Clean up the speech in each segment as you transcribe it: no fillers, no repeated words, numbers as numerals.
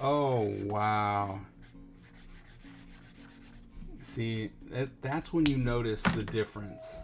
Oh, wow. See, that's when you notice the difference.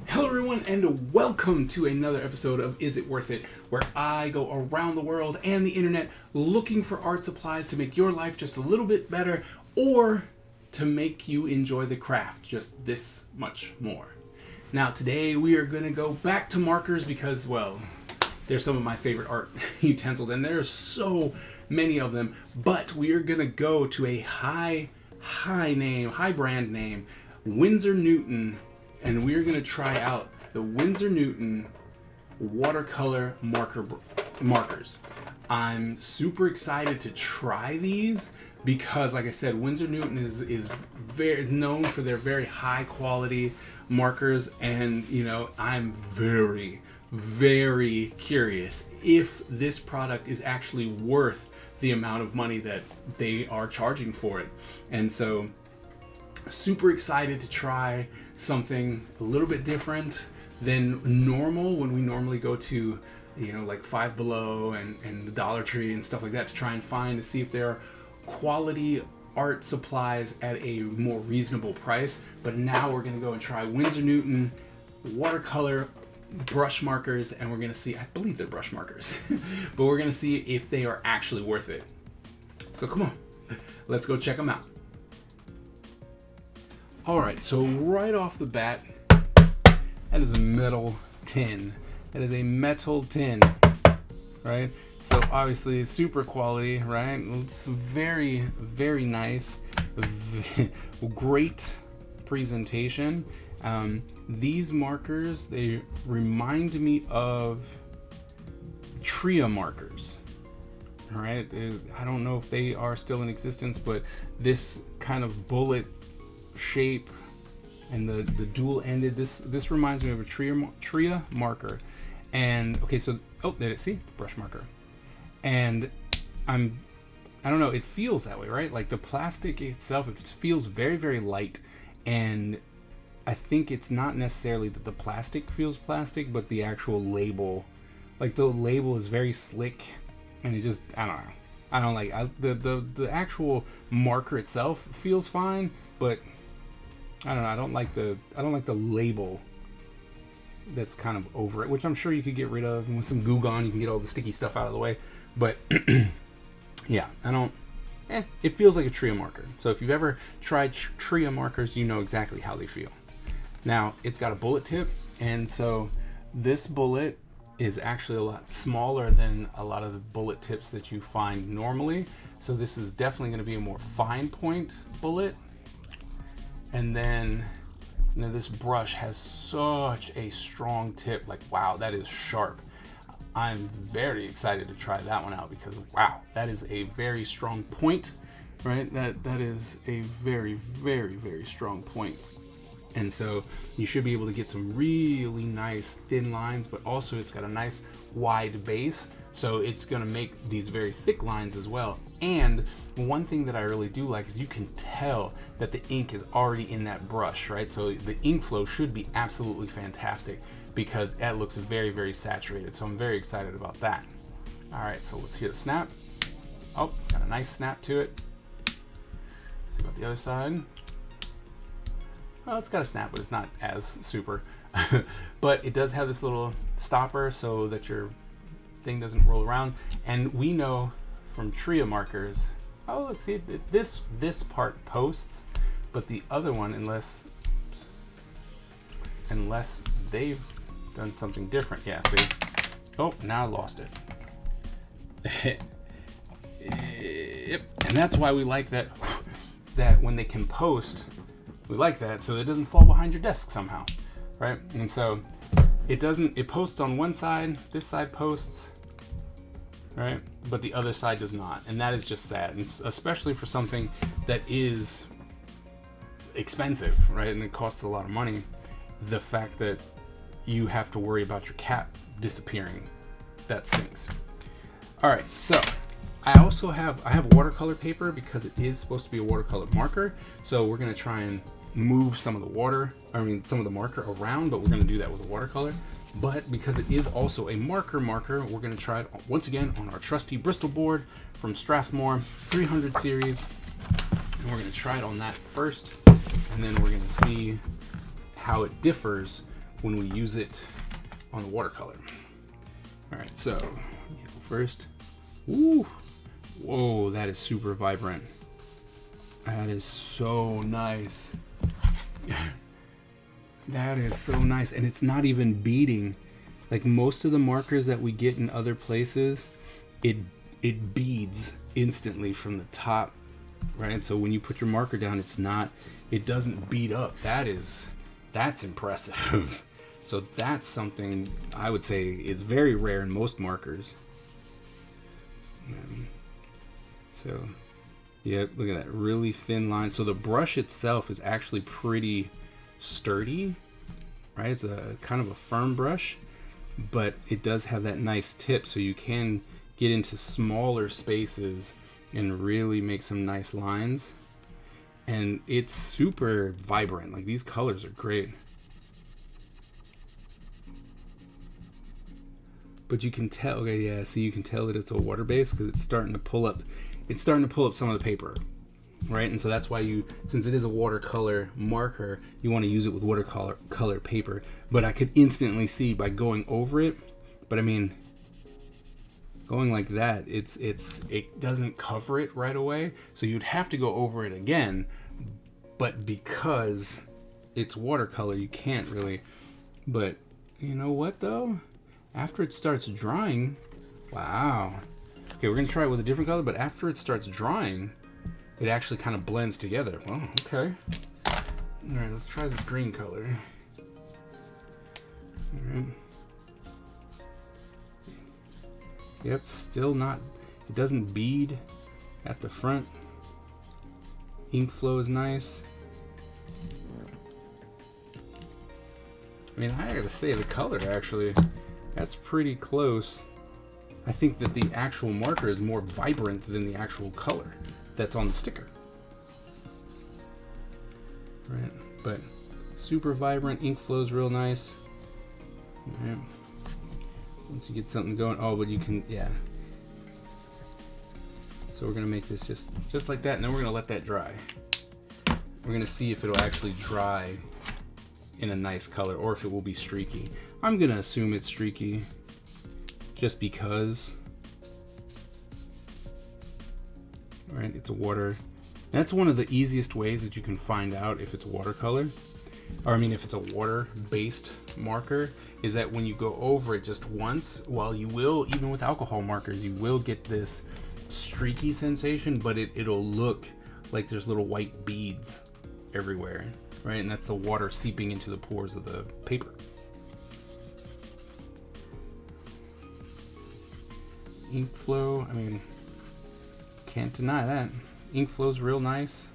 Hello everyone, and welcome to another episode of Is It Worth It, where I go around the world and the internet looking for art supplies to make your life just a little bit better, or to make you enjoy the craft just this much more. Now today we are going to go back to markers because, well, they're some of my favorite art utensils, and there are so many of them, but we are going to go to a high brand name, Windsor Newton, and we're going to try out the Windsor Newton watercolor markers. I'm super excited to try these because, like I said, Windsor Newton is known for their very high quality markers, and I'm very curious if this product is actually worth the amount of money that they are charging for it. And so super excited to try something a little bit different than normal when we normally go to like Five Below and the Dollar Tree and stuff like that to try and to see if there are quality art supplies at a more reasonable price. But now we're going to go and try Windsor Newton watercolor brush markers, and we're going to see, I believe they're brush markers, but we're going to see if they are actually worth it. So come on, let's go check them out. Alright, so right off the bat, that is a metal tin. That is a metal tin, right? So obviously super quality, right? It's very nice. Great presentation. These markers, they remind me of Tria markers. All right, I don't know if they are still in existence, but this kind of bullet shape and the dual-ended, this reminds me of a Tria marker. And okay, so see, brush marker. And I don't know, it feels that way, right? Like the plastic itself, it feels very light, and I think it's not necessarily that the plastic feels plastic, but the actual label, like the label is very slick, and it just, I don't like the actual marker itself feels fine, but I don't know, I don't like the label that's kind of over it, which I'm sure you could get rid of, and with some Goo Gone you can get all the sticky stuff out of the way. But yeah, it feels like a Tria marker. So if you've ever tried Tria markers, you know exactly how they feel. Now, it's got a bullet tip, and so this bullet is actually a lot smaller than a lot of the bullet tips that you find normally. So this is definitely going to be a more fine point bullet. And then this brush has such a strong tip. Like, wow, that is sharp. I'm very excited to try that one out because, wow, that is a very strong point, right? That is a very strong point. And so you should be able to get some really nice thin lines, but also it's got a nice wide base, so it's going to make these very thick lines as well. And one thing that I really do like is you can tell that the ink is already in that brush, right? So the ink flow should be absolutely fantastic because that looks very saturated. So I'm very excited about that. All right, so let's hear the snap. Oh, got a nice snap to it. Let's see about the other side. Oh, it's got a snap, but it's not as super. But it does have this little stopper so that your thing doesn't roll around. And we know from Tria markers, oh, look, see, this part posts, but the other one, unless they've done something different. Yeah, see? Oh, now I lost it. Yep, and that's why we like that when they can post, we like that, so it doesn't fall behind your desk somehow, right? And so it posts on one side, this side posts, right? But the other side does not, and that is just sad, and especially for something that is expensive, right? And it costs a lot of money. The fact that you have to worry about your cap disappearing, that stinks. All right, so I have watercolor paper because it is supposed to be a watercolor marker. So we're gonna try and move some of the water, some of the marker around, but we're going to do that with a watercolor. But because it is also a marker, we're going to try it once again on our trusty Bristol board from Strathmore 300 series. And we're going to try it on that first, and then we're going to see how it differs when we use it on the watercolor. All right, so first, woo, whoa, that is super vibrant. That is so nice. That is so nice, and it's not even beading. Like most of the markers that we get in other places, it beads instantly from the top, right? So when you put your marker down, it doesn't bead up. That's impressive. So that's something I would say is very rare in most markers. So yeah, look at that really thin line. So the brush itself is actually pretty sturdy, right? It's a kind of a firm brush, but it does have that nice tip, so you can get into smaller spaces and really make some nice lines. And it's super vibrant. Like, these colors are great. But you can tell, okay, yeah, so you can tell that it's a water base because it's starting to pull up some of the paper, right? And so that's why since it is a watercolor marker, you want to use it with watercolor paper. But I could instantly see by going over it, but I mean, going like that, it doesn't cover it right away. So you'd have to go over it again, but because it's watercolor, you can't really. But you know what though? After it starts drying, wow. Okay, we're gonna try it with a different color, but after it starts drying, it actually kind of blends together. Oh, okay. All right, let's try this green color. All right. Yep, still not, it doesn't bead at the front. Ink flow is nice. I mean, I gotta say, the color actually, that's pretty close. I think that the actual marker is more vibrant than the actual color that's on the sticker. Right, but super vibrant, ink flows real nice. Right. Once you get something going, oh, but you can, yeah. So we're gonna make this just like that, and then we're gonna let that dry. We're gonna see if it'll actually dry in a nice color or if it will be streaky. I'm gonna assume it's streaky just because, right, it's a water. That's one of the easiest ways that you can find out if it's watercolor, or I mean if it's a water-based marker, is that when you go over it just once, while you will, even with alcohol markers, you will get this streaky sensation, but it'll look like there's little white beads everywhere, right? And that's the water seeping into the pores of the paper. Ink flow, I mean, can't deny that. Ink flow's real nice.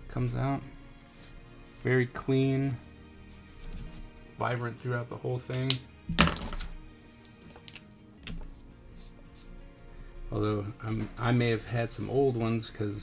Comes out very clean, vibrant throughout the whole thing. Although I may have had some old ones because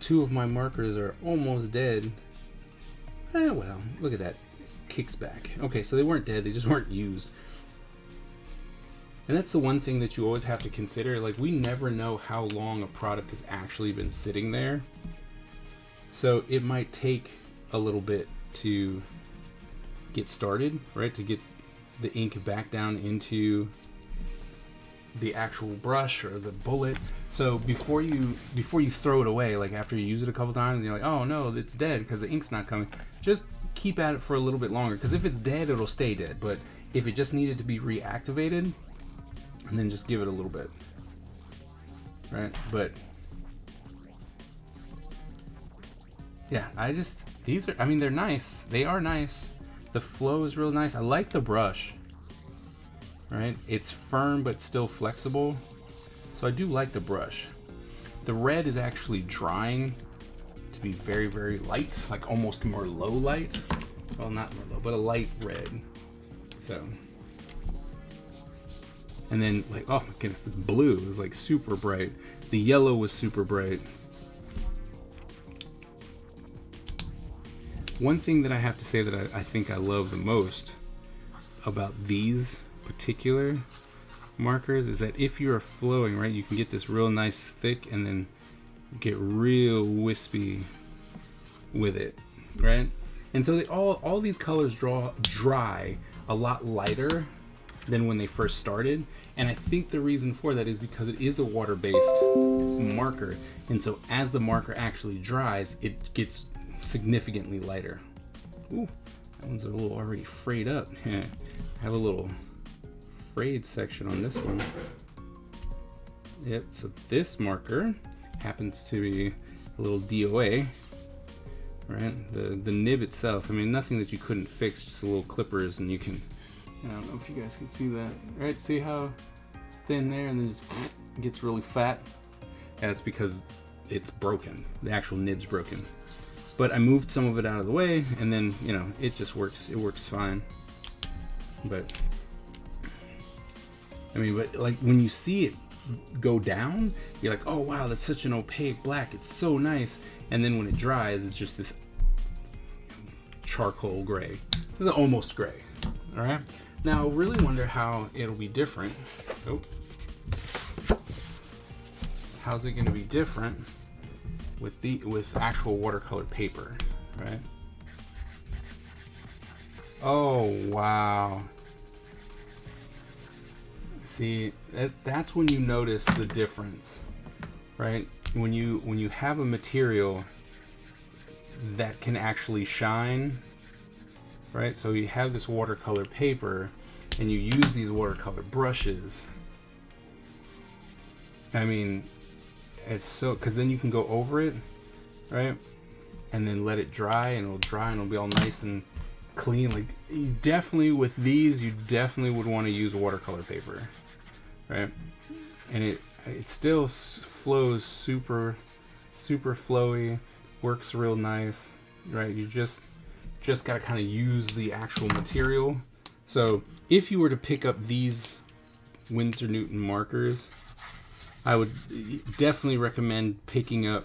2 of my markers are almost dead. Well, look at that. Kicks back. Okay, so they weren't dead, they just weren't used. And that's the one thing that you always have to consider. Like, we never know how long a product has actually been sitting there. So it might take a little bit to get started, right? To get the ink back down into the actual brush or the bullet. So before you throw it away, like after you use it a couple times and you're like, oh no, it's dead because the ink's not coming, just keep at it for a little bit longer, because if it's dead, it'll stay dead. But if it just needed to be reactivated, and then just give it a little bit, right? But yeah, these are, I mean, they're nice. They are nice. The flow is real nice. I like the brush, right? It's firm but still flexible. So I do like the brush. The red is actually drying to be very, very light, like almost Merlot light. Well, not Merlot, but a light red. So, and then like, oh my goodness, this blue is like super bright. The yellow was super bright. one thing that I have to say that I think I love the most about these particular markers is that if you're flowing, right, you can get this real nice thick and then get real wispy with it, right? And so all these colors dry a lot lighter than when they first started. And I think the reason for that is because it is a water-based marker. And so as the marker actually dries, it gets significantly lighter. Ooh, that one's a little already frayed up. I have a little frayed section on this one. Yep, so this marker happens to be a little DOA, right? The nib itself, I mean, nothing that you couldn't fix, just a little clippers, and you can, I don't know if you guys can see that, right? See how it's thin there and then just gets really fat? Yeah, that's because it's broken. The actual nib's broken. But I moved some of it out of the way, and then, you know, it just works. It works fine. But, I mean, but like when you see it go down, you're like, oh wow, that's such an opaque black. It's so nice. And then when it dries, it's just this charcoal gray. It's almost gray. All right. Now, I really wonder how it'll be different. Oh. How's it going to be different with actual watercolor paper, right? Oh wow. See, that's when you notice the difference, right? When you have a material that can actually shine, right? So you have this watercolor paper and you use these watercolor brushes. I mean, it's so, because then you can go over it, right? And then let it dry, and it'll dry and it'll be all nice and clean. Like, you definitely, with these, you definitely would want to use watercolor paper, right? And it still flows super flowy, works real nice, right? You just got to kind of use the actual material. So if you were to pick up these Windsor Newton markers, I would definitely recommend picking up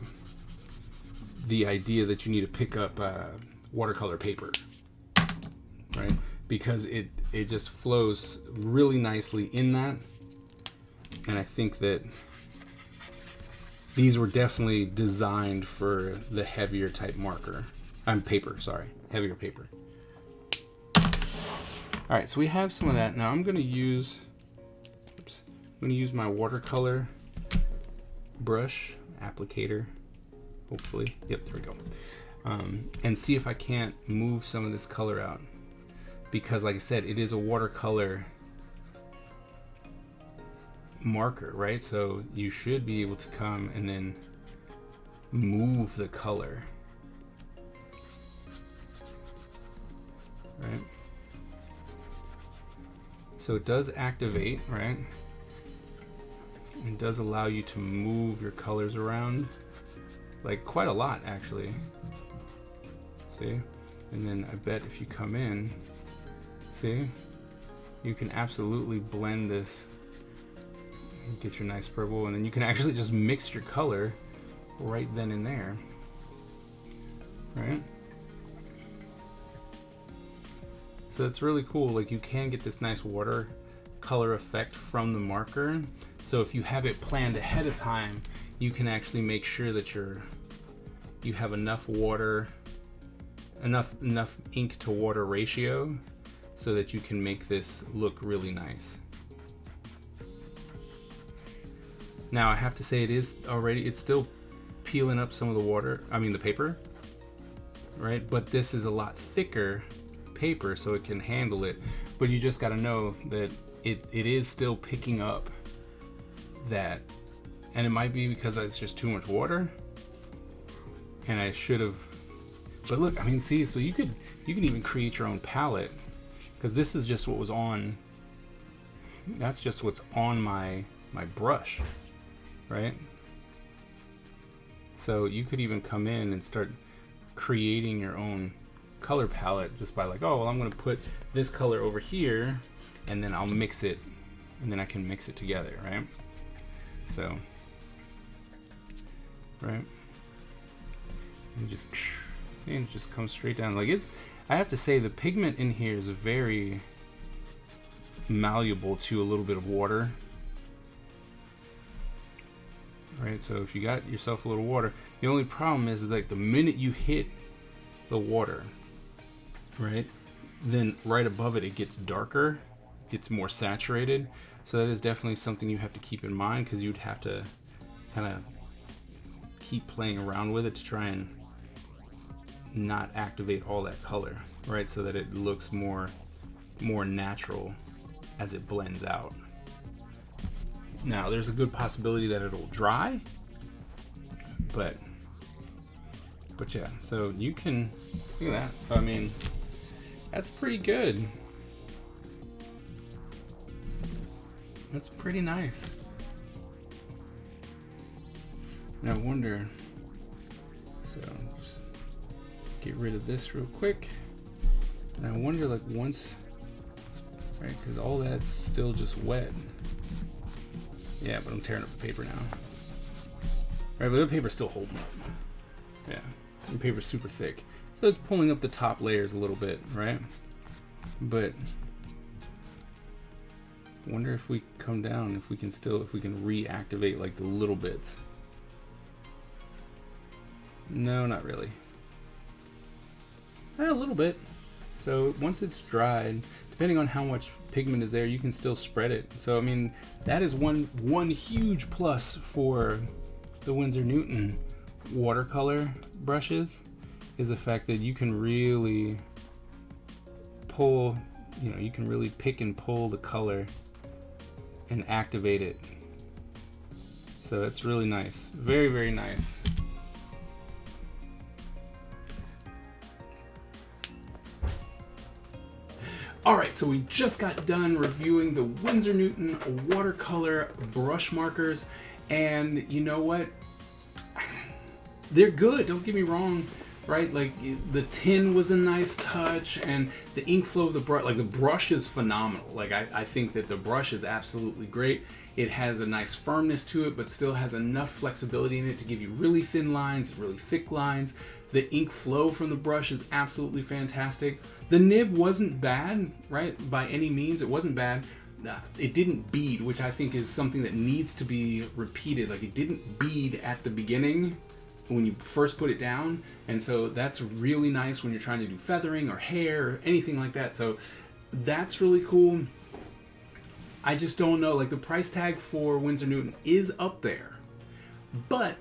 the idea that you need to pick up watercolor paper, right? Because it just flows really nicely in that. And I think that these were definitely designed for the heavier type marker. Heavier paper. All right, so we have some of that. Now I'm gonna use my watercolor brush applicator, hopefully. Yep, there we go. And see if I can't move some of this color out, because like I said, it is a watercolor marker, right? So you should be able to come and then move the color, right? So it does activate, right? It does allow you to move your colors around, like quite a lot actually. See? And then I bet if you come in, see? You can absolutely blend this and get your nice purple, and then you can actually just mix your color right then and there, right? So it's really cool. Like, you can get this nice watercolor effect from the marker. So if you have it planned ahead of time, you can actually make sure that you have enough water, enough ink to water ratio, so that you can make this look really nice. Now I have to say, it's still peeling up some of the paper, right? But this is a lot thicker paper, so it can handle it. But you just got to know that it is still picking up that, and it might be because it's just too much water, and I should have. But look, I mean, see, so you can even create your own palette, because this is just what was on. That's just what's on my brush, right? So you could even come in and start creating your own color palette just by like, oh, well, I'm going to put this color over here, and then I'll mix it, and then I can mix it together, right? So, right? And just, See, it just comes straight down. Like I have to say the pigment in here is very malleable to a little bit of water. Right, so if you got yourself a little water, the only problem is like the minute you hit the water, right, then right above it, it gets darker, gets more saturated. So that is definitely something you have to keep in mind, because you'd have to kind of keep playing around with it to try and not activate all that color, right, so that it looks more natural as it blends out. Now there's a good possibility that it'll dry, but yeah, so you can look at that. So I mean, that's pretty good. That's pretty nice. And I wonder, so just get rid of this real quick. And I wonder, like, once, right, because all that's still just wet. Yeah, but I'm tearing up the paper now. Right, but the paper's still holding up. Yeah, the paper's super thick. So it's pulling up the top layers a little bit, right? But I wonder if we come down, if we can reactivate like the little bits. No, not really. A little bit. So once it's dried, depending on how much pigment is there, you can still spread it. So I mean, that is one huge plus for the Windsor Newton watercolor brushes, is the fact that you can really pull, you can really pick and pull the color and activate it. So it's really nice. Very, very nice. Alright, so we just got done reviewing the Windsor Newton watercolor brush markers, and you know what? They're good, don't get me wrong, right? Like, the tin was a nice touch, and the ink flow of the brush, like the brush is phenomenal. Like, I think that the brush is absolutely great. It has a nice firmness to it, but still has enough flexibility in it to give you really thin lines, really thick lines. The ink flow from the brush is absolutely fantastic. The nib wasn't bad, right? By any means, it wasn't bad. It didn't bead, which I think is something that needs to be repeated. Like, it didn't bead at the beginning when you first put it down, and so that's really nice when you're trying to do feathering or hair or anything like that. So that's really cool. I just don't know, like, the price tag for Windsor Newton is up there, but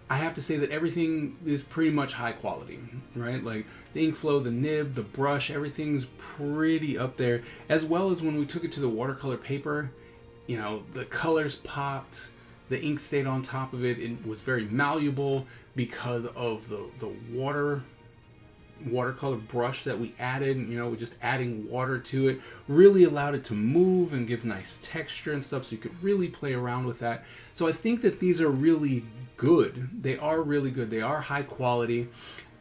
I have to say that everything is pretty much high quality, right? Like the ink flow, the nib, the brush, everything's pretty up there. As well as when we took it to the watercolor paper, the colors popped, the ink stayed on top of it. It was very malleable because of the watercolor brush that we added. Just adding water to it really allowed it to move and give nice texture and stuff, so you could really play around with that. So I think that these are really good. They are really good. They are high quality.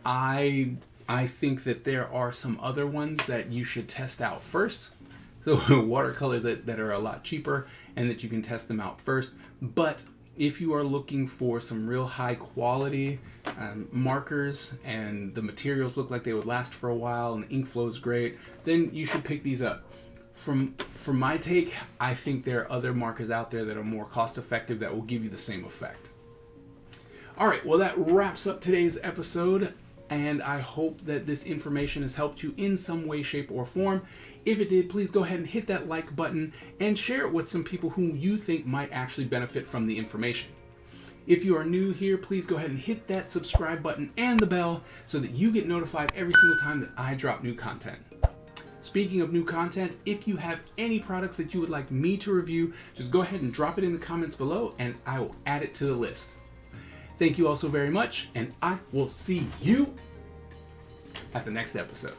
I think that there are some other ones that you should test out first. So watercolors that are a lot cheaper, and that you can test them out first. But if you are looking for some real high quality markers, and the materials look like they would last for a while, and the ink flow is great, then you should pick these up. From my take, I think there are other markers out there that are more cost effective that will give you the same effect. Alright, well, that wraps up today's episode, and I hope that this information has helped you in some way, shape, or form. If it did, please go ahead and hit that like button and share it with some people who you think might actually benefit from the information. If you are new here, please go ahead and hit that subscribe button and the bell so that you get notified every single time that I drop new content. Speaking of new content, if you have any products that you would like me to review, just go ahead and drop it in the comments below and I will add it to the list. Thank you all so very much, and I will see you at the next episode.